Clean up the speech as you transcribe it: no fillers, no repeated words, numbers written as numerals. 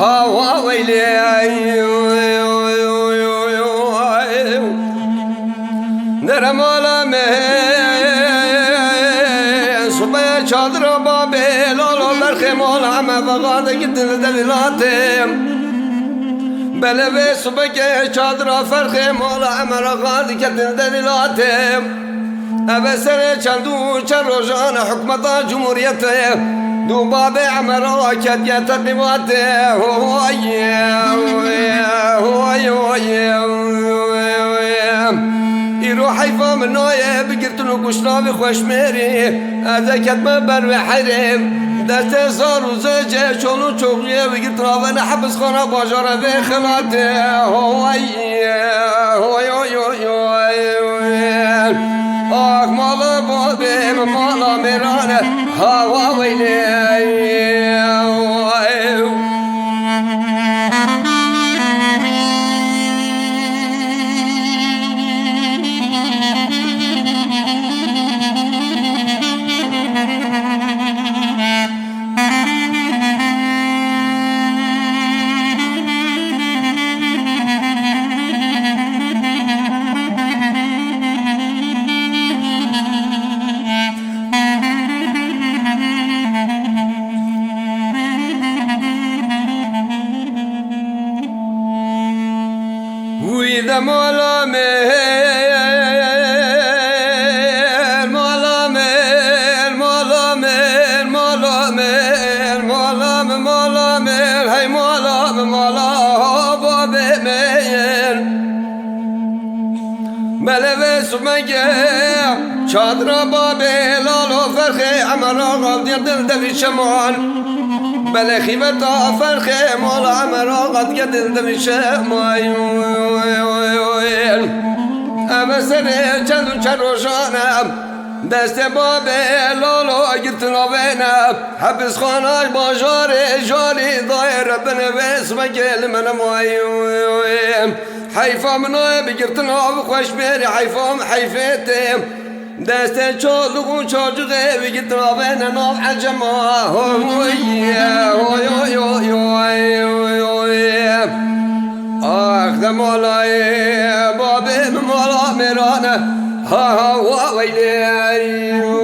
هوا ويلي نرم علامه صبح چادر بابي لولو برخي مولعمه بغاده گدن دلیلاتم بله به صبح که چادر فرخ مولعمه رغاده گدن دلیلاتم اوه سر چندو چند روزان حکمت جمهوریت دو باب عمر کدیت قواته ایرو حیفا من نایه بگرتنو گشناوی خوشمری از کتمه بر و حرم دست سار و زجه چونو چوقیه بگرتنو و نحبس خانه باجاره به خلاته آخ مالا بابیم مالا میرانه هوا ویلی وإذا مولا مير مولا مير مولا مير مولا مير مولا مولا مير هاي مولا مولا بابي مير بلوي سمجة شادرا بابي لالو فرخي عمرا غالدين دل شمان بله خیمتا فرخه مولا عمرا قد گدل دمیشه اما سنه چند روشانم دست بابه لالو گرتنا بینم حبس خاناش با جاری دایر بنویس مگل من حیفا منای بگرتنا بخوش میری حیفا حیفتیم دست چالو چاجوغه بگید رابن نام عجمه آخ دمالای بابی مولا میرانه ها ویلی